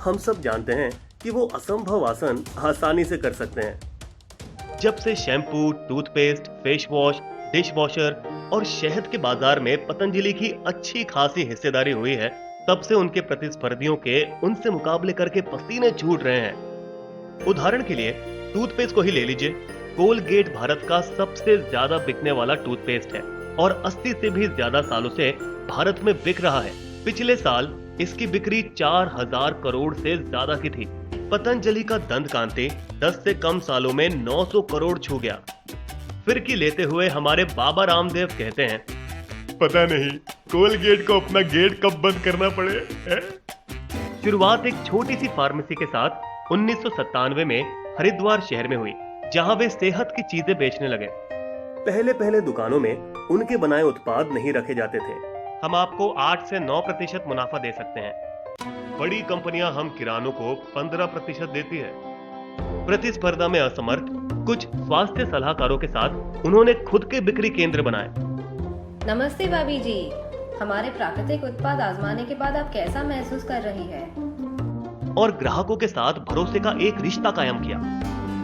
हम सब जानते हैं कि वो असंभव आसन आसानी से कर सकते हैं। जब से shampoo, toothpaste, face wash, dish washer और शहद के बाजार में पतंजलि की अच्छी खासी हिस्सेदारी हुई है, तब से उनके प्रतिस्पर्धियों के उनसे मुकाबले करके पसीने छूट रहे हैं। उदाहरण के लिए टूथपेस्ट को ही ले लीजिए। कोलगेट भारत का सबसे ज्यादा बिकने वाला टूथपेस्ट है और 80 से भी ज्यादा सालों से भारत में बिक रहा है। पिछले साल इसकी बिक्री 4000 करोड़ से ज्यादा की थी। पतंजलि का दंत कांति 10 से कम सालों में 900 करोड़ छू गया। फिरकी लेते हुए हमारे बाबा रामदेव कहते हैं, पता नहीं कोलगेट को अपना गेट कब बंद करना पड़े है? शुरुआत एक छोटी सी फार्मेसी के साथ 1997 में हरिद्वार शहर में हुई, जहां वे सेहत की चीजें बेचने लगे। पहले दुकानों में उनके बनाए उत्पाद नहीं रखे जाते थे। हम आपको 8 से 9% मुनाफा दे सकते हैं। बड़ी कंपनियां हम किरानों को 15% देती है। प्रतिस्पर्धा में असमर्थ कुछ स्वास्थ्य सलाहकारों के साथ उन्होंने खुद के बिक्री केंद्र बनाए। नमस्ते भाभी जी, हमारे प्राकृतिक उत्पाद आजमाने के बाद आप कैसा महसूस कर रही है? और ग्राहकों के साथ भरोसे का एक रिश्ता कायम किया।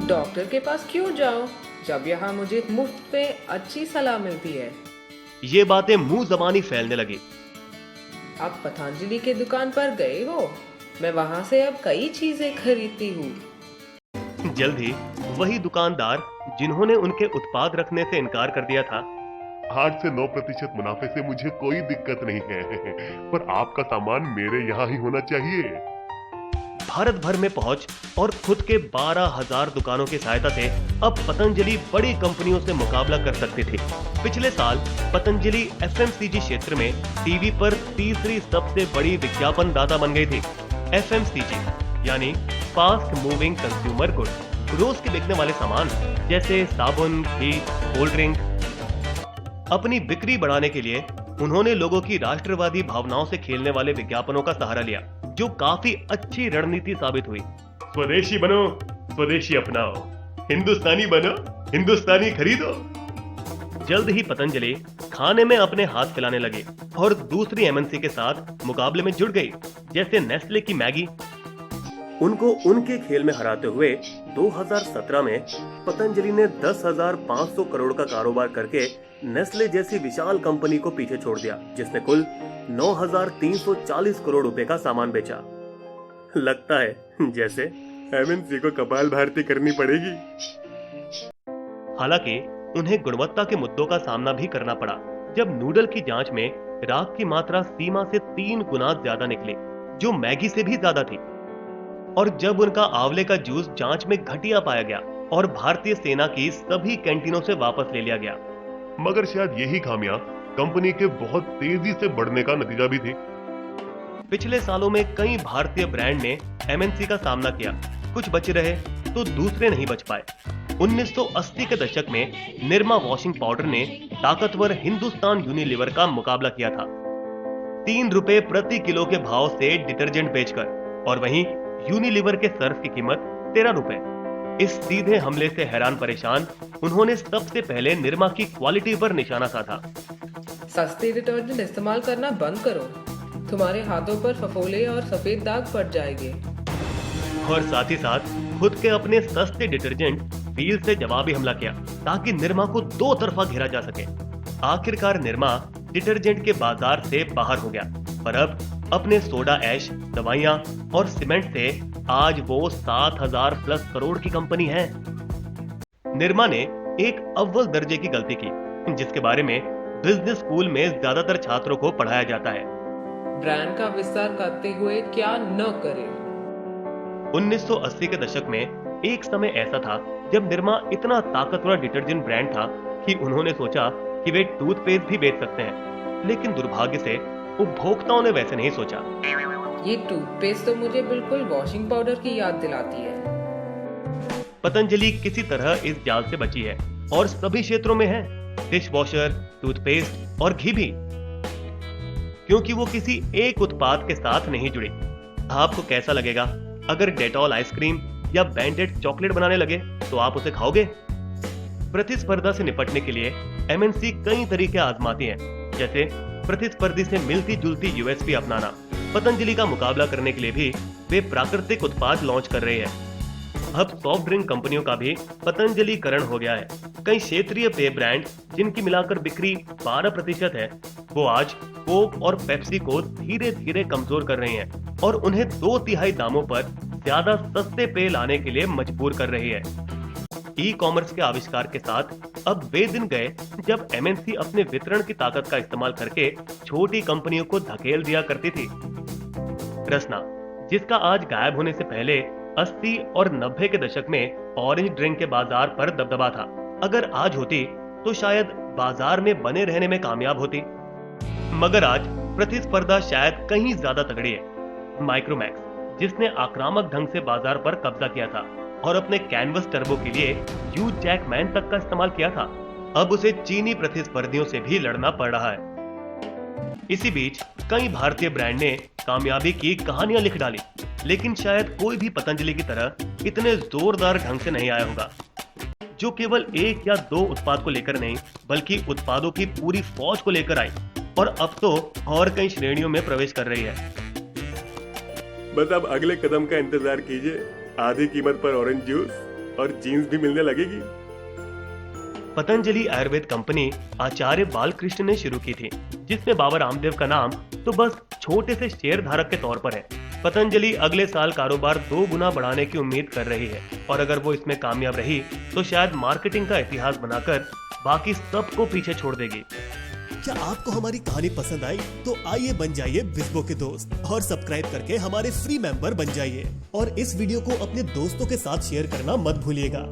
डॉक्टर के पास क्यों जाऊं जब यहाँ मुझे मुफ्त पे अच्छी सलाह मिलती है। ये बातें मुंह जबानी फैलने लगी। आप पतंजलि के दुकान पर गए हो? मैं वहाँ से अब कई चीजें खरीदती हूँ। जल्द ही वही दुकानदार जिन्होंने उनके उत्पाद रखने से इनकार कर दिया था, 8 से 9% मुनाफे से मुझे कोई दिक्कत नहीं है, पर आपका सामान मेरे यहाँ ही होना चाहिए। भारत भर में पहुंच और खुद के 12,000 दुकानों की सहायता से अब पतंजलि बड़ी कंपनियों से मुकाबला कर सकती थी। पिछले साल पतंजलि एफएमसीजी क्षेत्र में टीवी पर तीसरी सबसे बड़ी विज्ञापन दाता बन गई थी। एफएमसीजी यानी फास्ट मूविंग कंज्यूमर गुड। रोज के बिकने वाले सामान जैसे साबुन, घी, कोल्ड ड्रिंक। अपनी बिक्री बढ़ाने के लिए उन्होंने लोगों की राष्ट्रवादी भावनाओं से खेलने वाले विज्ञापनों का सहारा लिया, जो काफी अच्छी रणनीति साबित हुई। स्वदेशी बनो, स्वदेशी अपनाओ, हिंदुस्तानी बनो, हिंदुस्तानी खरीदो। जल्द ही पतंजलि खाने में अपने हाथ फैलाने लगे और दूसरी एमएनसी के साथ मुकाबले में जुड़ गई, जैसे नेस्ले की मैगी। उनको उनके खेल में हराते हुए 2017 में पतंजलि ने 10,500 करोड़ का कारोबार करके नेस्ले जैसी विशाल कंपनी को पीछे छोड़ दिया, जिसने कुल 9,340 करोड़ रुपए का सामान बेचा। लगता है जैसे एमएनसी को कपाल भारती करनी पड़ेगी। हालांकि उन्हें गुणवत्ता के मुद्दों का सामना भी करना पड़ा, जब नूडल की जांच में राख की मात्रा सीमा से 3 गुना ज्यादा निकली, जो मैगी से भी ज्यादा थी। और जब उनका आंवले का जूस जांच में घटिया पाया गया और भारतीय सेना की सभी कैंटीनों से वापस ले लिया गया। मगर शायद यही खामियां कंपनी के बहुत तेजी से बढ़ने का नतीजा भी थी। पिछले सालों में कई भारतीय ब्रांड ने एमएनसी का सामना किया। कुछ बचे रहे तो दूसरे नहीं बच पाए। 1980 के दशक में निरमा वॉशिंग पाउडर ने ताकतवर हिंदुस्तान यूनिलीवर का मुकाबला किया था, 3 रुपए प्रति किलो के भाव से डिटर्जेंट बेचकर। और वहीं यूनिलीवर के सर्फ की कीमत 13 रुपए। इस सीधे हमले से हैरान परेशान उन्होंने सबसे पहले निरमा की क्वालिटी पर निशाना साधा। सस्ते डिटर्जेंट इस्तेमाल करना बंद करो, तुम्हारे हाथों पर फफोले और सफेद दाग पड़ जाएंगे। और साथ ही साथ खुद के अपने सस्ते डिटर्जेंट व्हील से जवाबी हमला किया, ताकि निरमा को 2 तरफा घेरा जा सके। आखिरकार निरमा डिटर्जेंट के बाजार से बाहर हो गया, पर अब अपने सोडा ऐश, दवाइयां और सीमेंट से आज वो 7,000 प्लस करोड़ की कंपनी है। निरमा ने एक अव्वल दर्जे की गलती की, जिसके बारे में बिजनेस स्कूल में ज्यादातर छात्रों को पढ़ाया जाता है। ब्रांड का विस्तार करते हुए क्या न करें। 1980 के दशक में एक समय ऐसा था जब निरमा इतना ताकतवर डिटर्जेंट ब्रांड था कि उन्होंने सोचा कि वे टूथपेस्ट भी बेच सकते हैं, लेकिन दुर्भाग्य से उपभोक्ताओं ने वैसे नहीं सोचा। ये टूथपेस्ट तो मुझे बिल्कुल वॉशिंग पाउडर की याद दिलाती है। पतंजलि किसी तरह इस जाल से बची है और सभी क्षेत्रों में है, डिश वॉशर, टूथपेस्ट और घी भी, क्योंकि वो किसी एक उत्पाद के साथ नहीं जुड़ी। आपको कैसा लगेगा अगर डेटॉल आइसक्रीम या बैंडेड चॉकलेट बनाने लगे, तो आप उसे खाओगे? प्रतिस्पर्धा से निपटने के लिए एमएनसी कई तरीके आजमाती है, जैसे प्रतिस्पर्धी से मिलती जुलती यूएसपी अपनाना, पतंजलि का मुकाबला करने के लिए भी वे प्राकृतिक उत्पाद लॉन्च कर रही है। अब सॉफ्ट ड्रिंक कंपनियों का भी पतंजलिकरण हो गया है। कई क्षेत्रीय पेय ब्रांड जिनकी मिलाकर बिक्री 12% है, वो आज कोक और पेप्सी को धीरे धीरे कमजोर कर रही हैं और उन्हें 2/3 दामों पर ज्यादा सस्ते पेय लाने के लिए मजबूर कर रही है। ई कॉमर्स के आविष्कार के साथ अब वे दिन गए जब एमएनसी अपने वितरण की ताकत का इस्तेमाल करके छोटी कंपनियों को धकेल दिया करती थी। रसना, जिसका आज गायब होने से पहले 80 और 90 के दशक में ऑरेंज ड्रिंक के बाजार पर दबदबा था, अगर आज होती तो शायद बाजार में बने रहने में कामयाब होती। मगर आज प्रतिस्पर्धा शायद कहीं ज्यादा तगड़ी है। माइक्रोमैक्स, जिसने आक्रामक ढंग से बाजार पर कब्जा किया था और अपने कैनवस टर्बो के लिए ह्यू जैकमैन तक का इस्तेमाल किया था, अब उसे चीनी प्रतिस्पर्धियों से भी लड़ना पड़ रहा है। इसी बीच कई भारतीय ब्रांड ने कामयाबी की कहानियां लिख डाली, लेकिन शायद कोई भी पतंजलि की तरह इतने जोरदार ढंग से नहीं आया होगा, जो केवल 1 या 2 उत्पाद को लेकर नहीं बल्कि उत्पादों की पूरी फौज को लेकर आई और अब तो और कई श्रेणियों में प्रवेश कर रही है। बस अब अगले कदम का इंतजार कीजिए। आधी कीमत पर ऑरेंज जूस और जीन्स भी मिलने लगेगी। पतंजलि आयुर्वेद कंपनी आचार्य बालकृष्ण ने शुरू की थी, जिसमें बाबा रामदेव का नाम तो बस छोटे से शेयर धारक के तौर पर है। पतंजलि अगले साल कारोबार 2 गुना बढ़ाने की उम्मीद कर रही है और अगर वो इसमें कामयाब रही तो शायद मार्केटिंग का इतिहास बनाकर बाकी सबको पीछे छोड़ देगी। क्या आपको हमारी कहानी पसंद आई? तो आइए बन जाइए विस्बो के दोस्त और सब्सक्राइब करके हमारे फ्री मेंबर बन जाइए और इस वीडियो को अपने दोस्तों के साथ शेयर करना मत भूलिएगा।